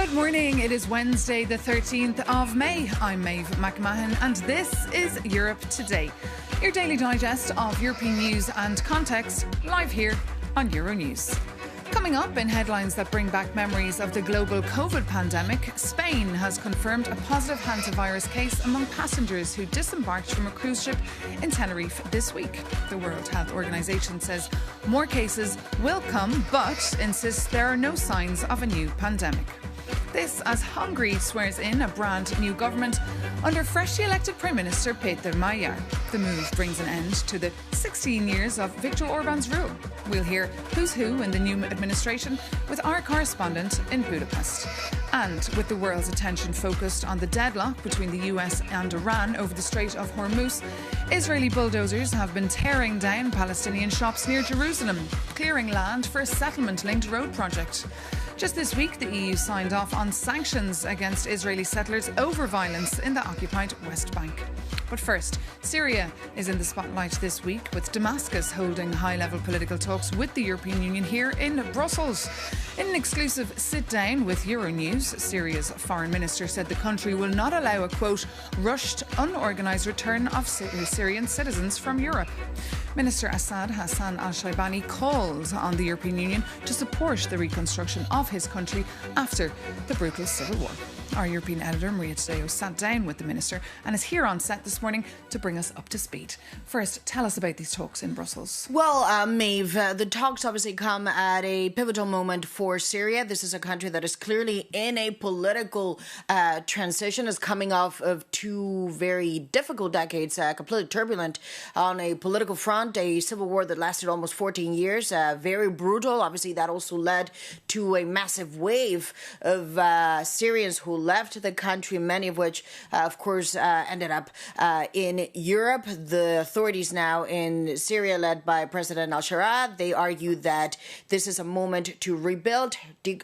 Good morning. It is Wednesday, the 13th of May. I'm Maeve McMahon, and this is Europe Today, your daily digest of European news and context, live here on Euronews. Coming up in headlines that bring back memories of the global COVID pandemic, Spain has confirmed a positive Hantavirus case among passengers who disembarked from a cruise ship in Tenerife this week. The World Health Organization says more cases will come, but insists there are no signs of a new pandemic. This as Hungary swears in a brand new government under freshly elected Prime Minister Peter Magyar. The move brings an end to the 16 years of Viktor Orban's rule. We'll hear who's who in the new administration with our correspondent in Budapest. And with the world's attention focused on the deadlock between the US and Iran over the Strait of Hormuz, Israeli bulldozers have been tearing down Palestinian shops near Jerusalem, clearing land for a settlement-linked road project. Just this week, the EU signed off on sanctions against Israeli settlers over violence in the occupied West Bank. But first, Syria is in the spotlight this week, with Damascus holding high-level political talks with the European Union here in Brussels. In an exclusive sit-down with Euronews, Syria's foreign minister said the country will not allow a, quote, rushed, unorganised return of Syrian citizens from Europe. Minister Assaad Hassan аш-Шаибани called on the European Union to support the reconstruction of his country after the brutal civil war. Our European editor, Maria Tadeo, sat down with the minister and is here on set this morning to bring us up to speed. First, tell us about these talks in Brussels. Well, Maeve, the talks obviously come at a pivotal moment for Syria. This is a country that is clearly in a political transition, is coming off of two very difficult decades, completely turbulent on a political front, a civil war that lasted almost 14 years, very brutal. Obviously, that also led to a massive wave of Syrians who left the country, many of which, of course, ended up in Europe. The authorities now in Syria, led by President al-Assad, they argue that this is a moment to rebuild,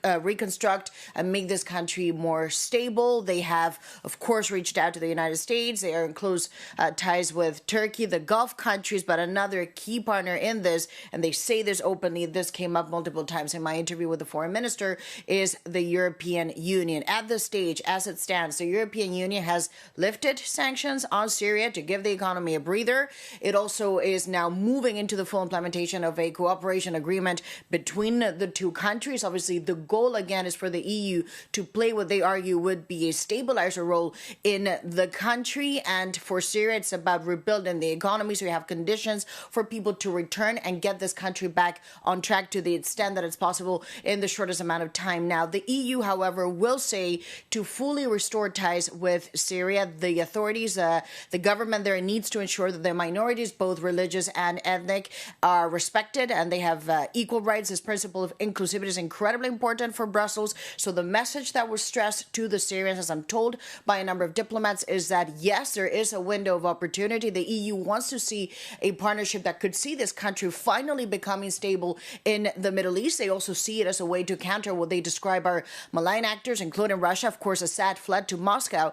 reconstruct, and make this country more stable. They have, of course, reached out to the United States. They are in close ties with Turkey, the Gulf countries, but another key partner in this, and they say this openly, this came up multiple times in my interview with the foreign minister, is the European Union. At this stage, as it stands, the European Union has lifted sanctions on Syria to give the economy a breather. It also is now moving into the full implementation of a cooperation agreement between the two countries. Obviously, the goal, again, is for the EU to play what they argue would be a stabilizer role in the country. And for Syria, it's about rebuilding the economy, so you have conditions for people to return and get this country back on track to the extent that it's possible in the shortest amount of time. Now, the EU, however, will say to fully restore ties with Syria, the authorities, the government there needs to ensure that their minorities, both religious and ethnic, are respected and they have equal rights. This principle of inclusivity is incredibly important for Brussels. So the message that was stressed to the Syrians, as I'm told by a number of diplomats, is that yes, there is a window of opportunity. The EU wants to see a partnership that could see this country finally becoming stable in the Middle East. They also see it as a way to counter what they describe are malign actors, including Russia. Of course, Assad fled to Moscow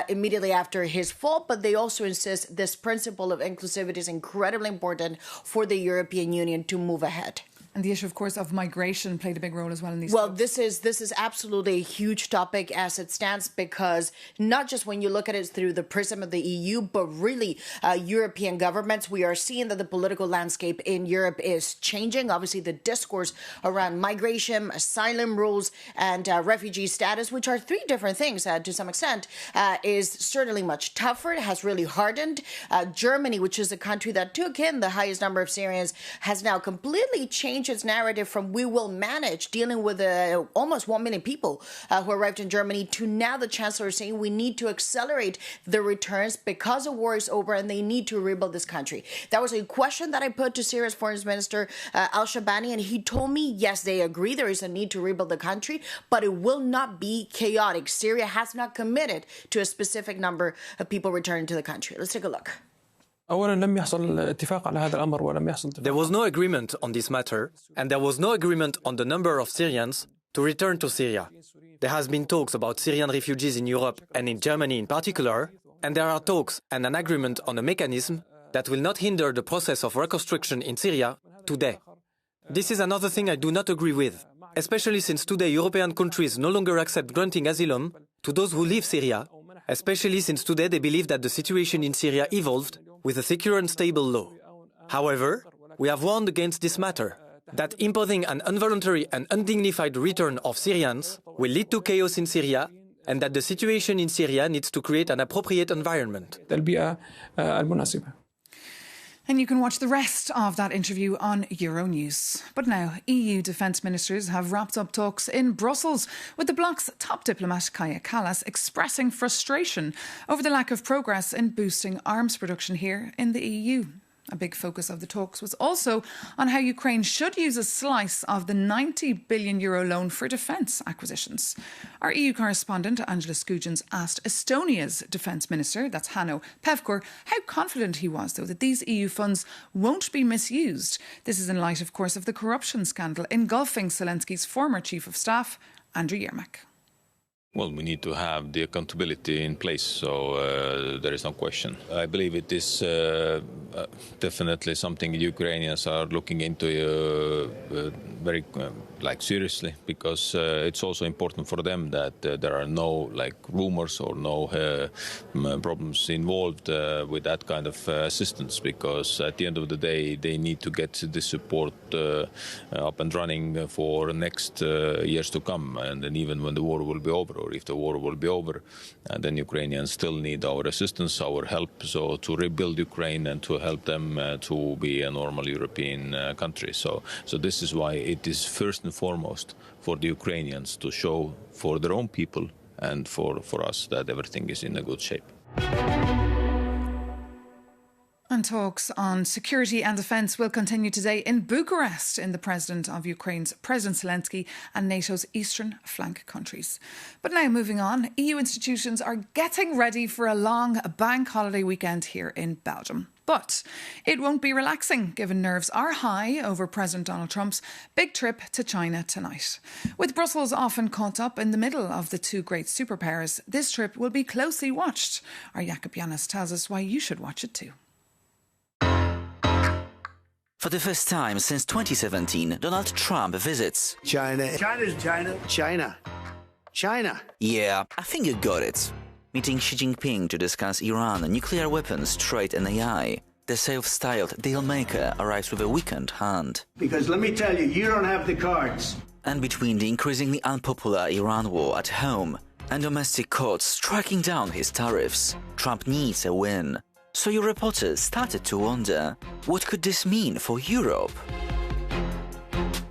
immediately after his fall, but they also insist this principle of inclusivity is incredibly important for the European Union to move ahead. And the issue, of course, of migration played a big role as well in these. Well, this is absolutely a huge topic as it stands, because not just when you look at it through the prism of the EU, but really European governments, we are seeing that the political landscape in Europe is changing. Obviously, the discourse around migration, asylum rules, and refugee status, which are three different things to some extent, is certainly much tougher. It has really hardened. Germany, which is the country that took in the highest number of Syrians, has now completely changed its narrative from we will manage dealing with almost 1 million people who arrived in Germany to now the Chancellor saying we need to accelerate the returns because the war is over and they need to rebuild this country. That was a question that I put to Syria's Foreign Minister al-Shaibani, and he told me, yes, they agree there is a need to rebuild the country, but it will not be chaotic. Syria has not committed to a specific number of people returning to the country. Let's take a look. There was no agreement on this matter, and there was no agreement on the number of Syrians to return to Syria. There has been talks about Syrian refugees in Europe and in Germany in particular, and there are talks and an agreement on a mechanism that will not hinder the process of reconstruction in Syria today. This is another thing I do not agree with. especially since today European countries no longer accept granting asylum to those who leave Syria, especially since today they believe that the situation in Syria evolved with a secure and stable law. However, we have warned against this matter, that imposing an involuntary and undignified return of Syrians will lead to chaos in Syria, and that the situation in Syria needs to create an appropriate environment. And you can watch the rest of that interview on Euronews. But now, EU defence ministers have wrapped up talks in Brussels, with the bloc's top diplomat, Kaja Kallas, expressing frustration over the lack of progress in boosting arms production here in the EU. A big focus of the talks was also on how Ukraine should use a slice of the €90 billion loan for defence acquisitions. Our EU correspondent, Angela Skujins, asked Estonia's defence minister, that's Hanno Pevkur, how confident he was, though, that these EU funds won't be misused. This is in light, of course, of the corruption scandal engulfing Zelensky's former chief of staff, Andriy Yermak. Well, we need to have the accountability in place, so there is no question. I believe it is definitely something the Ukrainians are looking into very seriously, because it's also important for them that there are no rumors or no problems involved with that kind of assistance, because at the end of the day they need to get the support up and running for next years to come, and then even when the war will be over, or if the war will be over, then Ukrainians still need our assistance, our help, so to rebuild Ukraine and to help them to be a normal European country. So this is why it is first and foremost for the Ukrainians to show for their own people and for us that everything is in a good shape. And talks on security and defence will continue today in Bucharest in the President of Ukraine's, President Zelensky, and NATO's eastern flank countries. But now moving on, EU institutions are getting ready for a long bank holiday weekend here in Belgium. But it won't be relaxing, given nerves are high over President Donald Trump's big trip to China tonight. With Brussels often caught up in the middle of the two great superpowers, this trip will be closely watched. Our Jakob Janis tells us why you should watch it too. For the first time since 2017, Donald Trump visits China. Yeah, I think you got it. Meeting Xi Jinping to discuss Iran, nuclear weapons, trade and AI. The self-styled deal-maker arrives with a weekend hand. Because let me tell you, you don't have the cards. And between the increasingly unpopular Iran war at home and domestic courts striking down his tariffs, Trump needs a win. So your reporters started to wonder, what could this mean for Europe?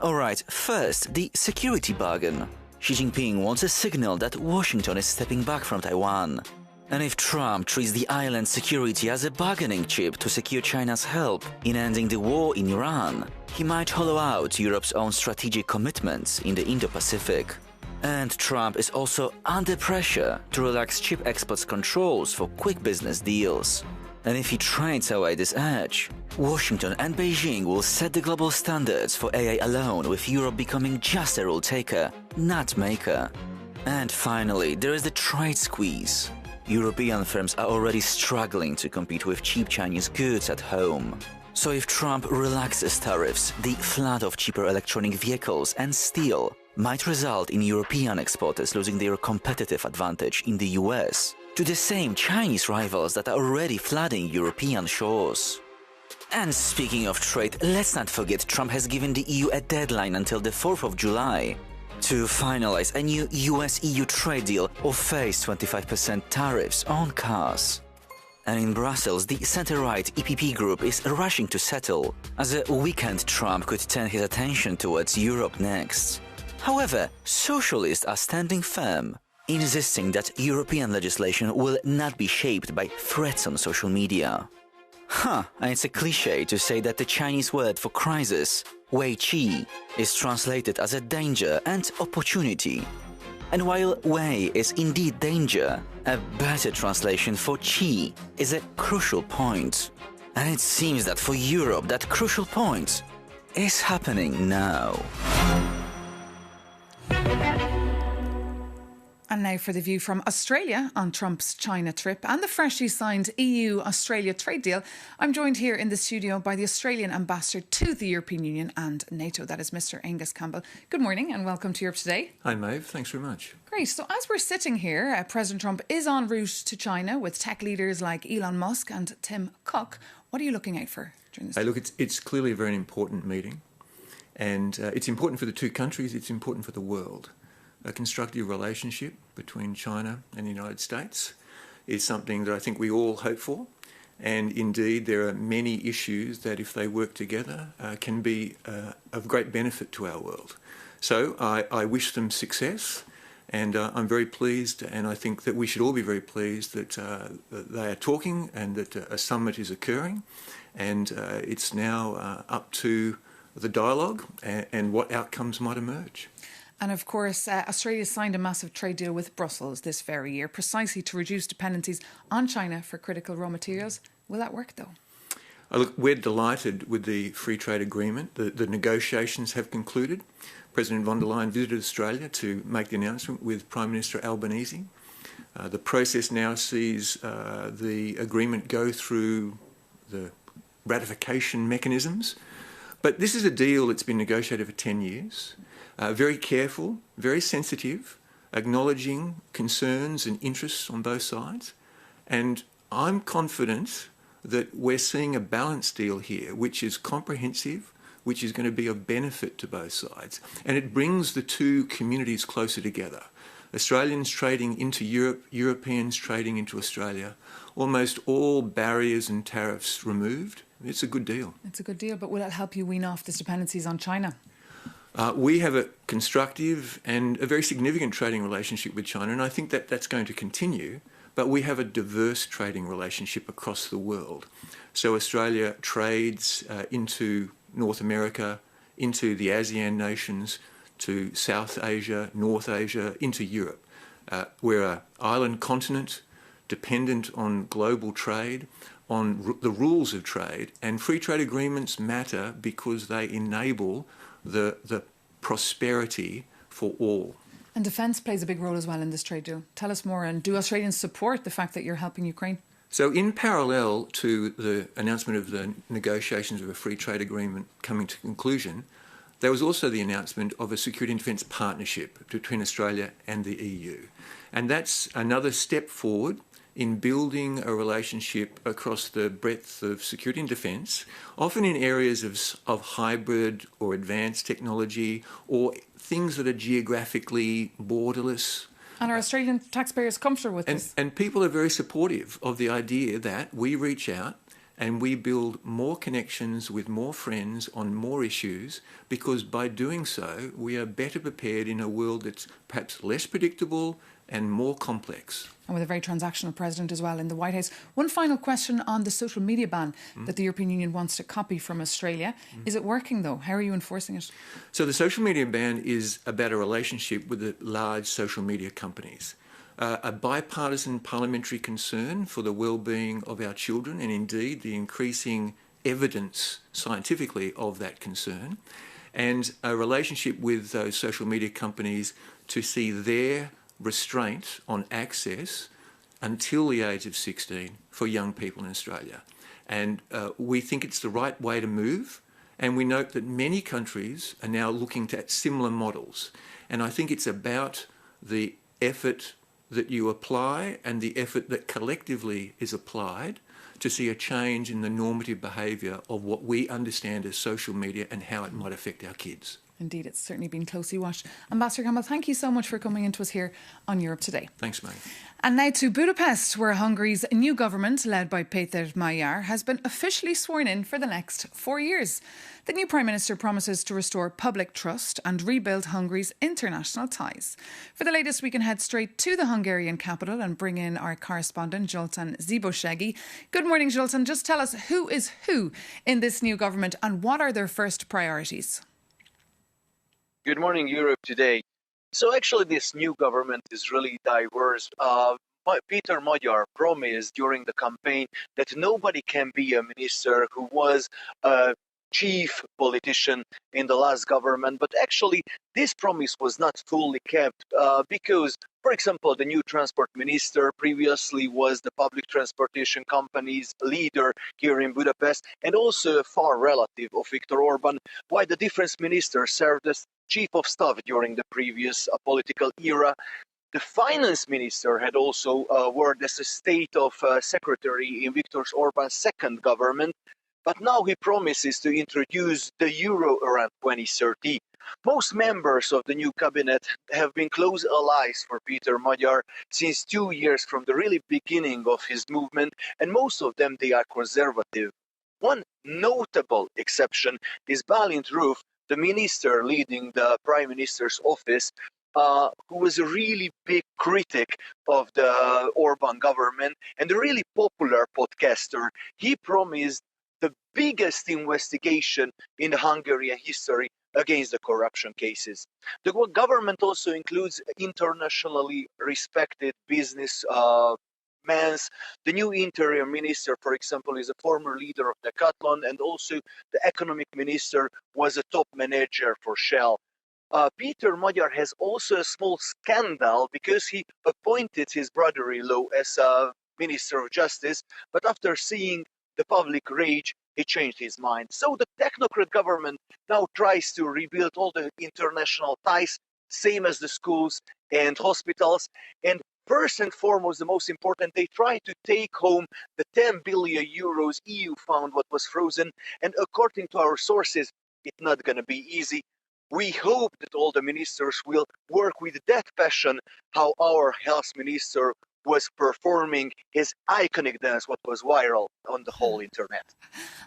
Alright, first, the security bargain. Xi Jinping wants a signal that Washington is stepping back from Taiwan. And if Trump treats the island's security as a bargaining chip to secure China's help in ending the war in Iran, he might hollow out Europe's own strategic commitments in the Indo-Pacific. And Trump is also under pressure to relax chip exports controls for quick business deals. And if he trades away this edge, Washington and Beijing will set the global standards for AI alone, with Europe becoming just a rule taker, not maker. And finally, there is the trade squeeze. European firms are already struggling to compete with cheap Chinese goods at home. So if Trump relaxes tariffs, the flood of cheaper electronic vehicles and steel might result in European exporters losing their competitive advantage in the US to the same Chinese rivals that are already flooding European shores. And speaking of trade, let's not forget Trump has given the EU a deadline until the 4th of July to finalize a new US-EU trade deal or face 25% tariffs on cars. And in Brussels, the centre-right EPP group is rushing to settle, as a weekend Trump could turn his attention towards Europe next. However, socialists are standing firm, insisting that European legislation will not be shaped by threats on social media. And it's a cliché to say that the Chinese word for crisis, Wei Qi, is translated as a danger and opportunity. And while Wei is indeed danger, a better translation for Qi is a crucial point. And it seems that for Europe that crucial point is happening now. And now for the view from Australia on Trump's China trip and the freshly signed EU-Australia trade deal. I'm joined here in the studio by the Australian ambassador to the European Union and NATO, that is Mr. Angus Campbell. Good morning and welcome to Europe Today. Hi Maeve, thanks very much. Great. So as we're sitting here, President Trump is en route to China with tech leaders like Elon Musk and Tim Cook. What are you looking out for during this? Look, it's clearly a very important meeting, and it's important for the two countries, it's important for the world. A constructive relationship between China and the United States is something that I think we all hope for, and indeed there are many issues that if they work together can be of great benefit to our world. So I wish them success, and I'm very pleased, and I think that we should all be very pleased that they are talking and that a summit is occurring, and it's now up to the dialogue and what outcomes might emerge. And of course, Australia signed a massive trade deal with Brussels this very year, precisely to reduce dependencies on China for critical raw materials. Will that work, though? Look, we're delighted with the free trade agreement. The negotiations have concluded. President von der Leyen visited Australia to make the announcement with Prime Minister Albanese. The process now sees the agreement go through the ratification mechanisms. But this is a deal that's been negotiated for 10 years. Very careful, very sensitive, acknowledging concerns and interests on both sides. And I'm confident that we're seeing a balanced deal here, which is comprehensive, which is going to be of benefit to both sides. And it brings the two communities closer together. Australians trading into Europe, Europeans trading into Australia, almost all barriers and tariffs removed. It's a good deal. It's a good deal, but will it help you wean off these dependencies on China? We have a constructive and a very significant trading relationship with China, and I think that that's going to continue, but we have a diverse trading relationship across the world. So Australia trades into North America, into the ASEAN nations, to South Asia, North Asia, into Europe. We're an island continent dependent on global trade, on the rules of trade, and free trade agreements matter because they enable the prosperity for all. And defence plays a big role as well in this trade deal. Tell us more, and do Australians support the fact that you're helping Ukraine? So in parallel to the announcement of the negotiations of a free trade agreement coming to conclusion, there was also the announcement of a security and defence partnership between Australia and the EU. And that's another step forward in building a relationship across the breadth of security and defence, often in areas of hybrid or advanced technology or things that are geographically borderless. And are Australian taxpayers comfortable with this? And people are very supportive of the idea that we reach out and we build more connections with more friends on more issues, because by doing so, we are better prepared in a world that's perhaps less predictable and more complex. And with a very transactional president as well in the White House. One final question on the social media ban that the European Union wants to copy from Australia. Is it working, though? How are you enforcing it? So the social media ban is about a relationship with the large social media companies. A bipartisan parliamentary concern for the well-being of our children, and indeed the increasing evidence scientifically of that concern, and a relationship with those social media companies to see their restraint on access until the age of 16 for young people in Australia. And we think it's the right way to move, and we note that many countries are now looking at similar models. And I think it's about the effort that you apply and the effort that collectively is applied to see a change in the normative behaviour of what we understand as social media and how it might affect our kids. Indeed, it's certainly been closely watched. Ambassador Campbell, thank you so much for coming into us here on Europe Today. Thanks, mate. And now to Budapest, where Hungary's new government, led by Péter Magyar, has been officially sworn in for the next 4 years. The new Prime Minister promises to restore public trust and rebuild Hungary's international ties. For the latest, we can head straight to the Hungarian capital and bring in our correspondent, Zoltán Zibosegi. Good morning, Zoltán. Just tell us who is who in this new government and what are their first priorities? Good morning, Europe Today. So actually, this new government is really diverse. Péter Magyar promised during the campaign that nobody can be a minister who was chief politician in the last government. But actually, this promise was not fully kept because, for example, the new transport minister previously was the public transportation company's leader here in Budapest and also a far relative of Viktor Orban, while the defense minister served as chief of staff during the previous political era. The finance minister had also worked as a state of secretary in Viktor Orban's second government, but now he promises to introduce the euro around 2030. Most members of the new cabinet have been close allies for Peter Magyar since 2 years from the really beginning of his movement, and most of them, they are conservative. One notable exception is Balint Roof, the minister leading the prime minister's office, who was a really big critic of the Orban government and a really popular podcaster. He promised the biggest investigation in Hungarian history against the corruption cases. The government also includes internationally respected business men. The new interior minister, for example, is a former leader of Decathlon, and also the economic minister was a top manager for Shell. Peter Magyar has also a small scandal because he appointed his brother-in-law as a Minister of Justice, but after seeing the public rage, he changed his mind. So the technocrat government now tries to rebuild all the international ties, same as the schools and hospitals. And first and foremost, the most important, they try to take home the 10 billion euros EU fund what was frozen. And according to our sources, it's not going to be easy. We hope that all the ministers will work with that passion how our health minister was performing his iconic dance, what was viral on the whole internet.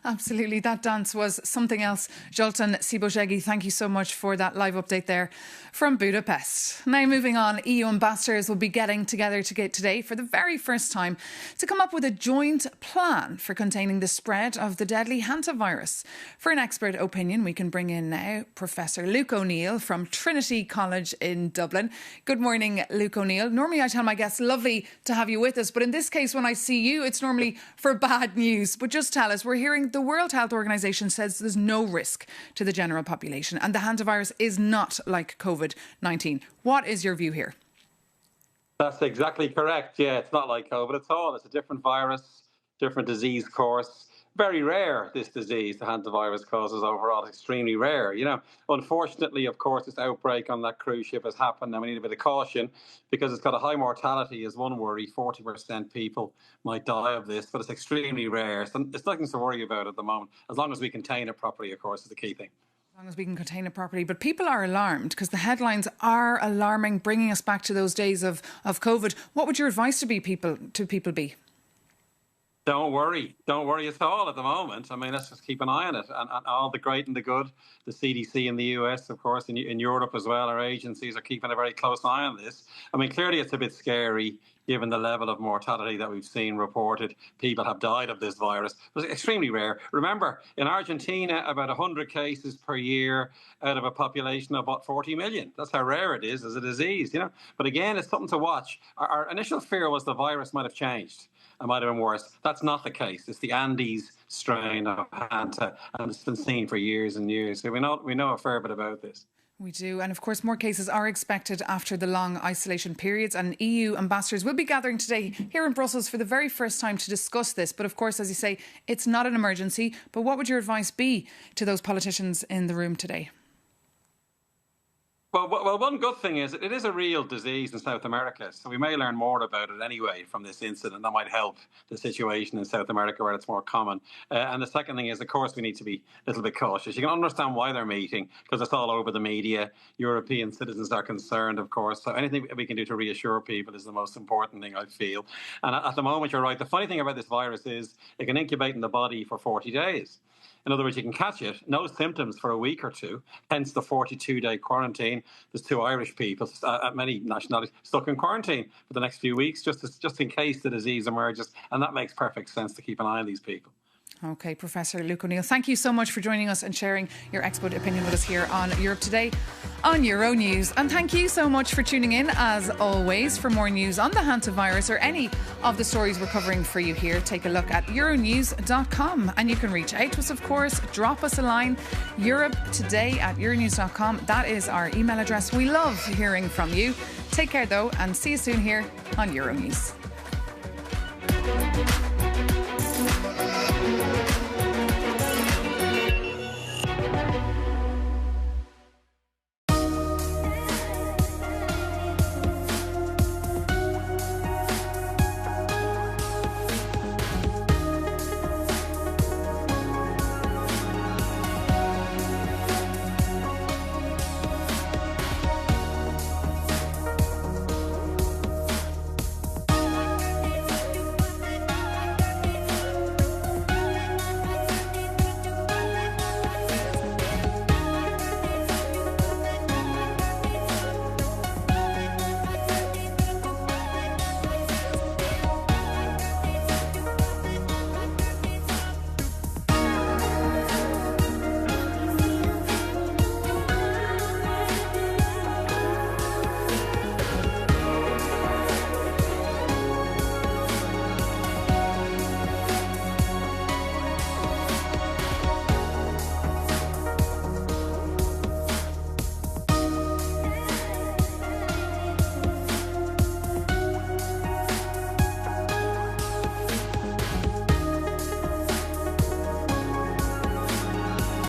Absolutely. That dance was something else. Zoltán Sziboshegi, thank you so much for that live update there from Budapest. Now moving on, EU ambassadors will be getting together today for the very first time to come up with a joint plan for containing the spread of the deadly Hantavirus. For an expert opinion, we can bring in now Professor Luke O'Neill from Trinity College in Dublin. Good morning, Luke O'Neill. Normally I tell my guests, lovely to have you with us, but in this case, when I see you, it's normally for bad news. But just tell us, we're hearing the World Health Organization says there's no risk to the general population and the hantavirus is not like COVID-19. What is your view here? That's exactly correct. Yeah, it's not like COVID at all. It's a different virus, different disease course. Very rare, this disease, the hantavirus causes overall, extremely rare. You know, unfortunately, of course, this outbreak on that cruise ship has happened and we need a bit of caution because it's got a high mortality is one worry. 40% people might die of this, but it's extremely rare. So it's nothing to worry about at the moment, as long as we contain it properly, of course, is the key thing. As long as we can contain it properly. But people are alarmed because the headlines are alarming, bringing us back to those days of COVID. What would your advice to people be? Don't worry at all at the moment. I mean, let's just keep an eye on it. And all the great and the good, the CDC in the US, of course, in Europe as well, our agencies are keeping a very close eye on this. I mean, clearly it's a bit scary given the level of mortality that we've seen reported. People have died of this virus. It's extremely rare. Remember, in Argentina, about 100 cases per year out of a population of about 40 million. That's how rare it is as a disease, you know. But again, it's something to watch. Our initial fear was the virus might have changed. It might have been worse. That's not the case. It's the Andes strain of Hanta, and it's been seen for years and years. So we know a fair bit about this. We do. And of course, more cases are expected after the long isolation periods. And EU ambassadors will be gathering today here in Brussels for the very first time to discuss this. But of course, as you say, it's not an emergency. But what would your advice be to those politicians in the room today? Well, one good thing is it is a real disease in South America, so we may learn more about it anyway from this incident. That might help the situation in South America where it's more common. And the second thing is, of course, we need to be a little bit cautious. You can understand why they're meeting because it's all over the media. European citizens are concerned, of course. So anything we can do to reassure people is the most important thing, I feel. And at the moment, you're right. The funny thing about this virus is it can incubate in the body for 40 days. In other words, you can catch it, no symptoms for a week or two, hence the 42-day quarantine. There's 2 Irish people, many nationalities, stuck in quarantine for the next few weeks, just in case the disease emerges. And that makes perfect sense to keep an eye on these people. OK, Professor Luke O'Neill, thank you so much for joining us and sharing your expert opinion with us here on Europe Today on Euronews. And thank you so much for tuning in, as always. For more news on the Hantavirus or any of the stories we're covering for you here, take a look at euronews.com. And you can reach out to us, of course. Drop us a line, europetoday@euronews.com. That is our email address. We love hearing from you. Take care, though, and see you soon here on Euronews.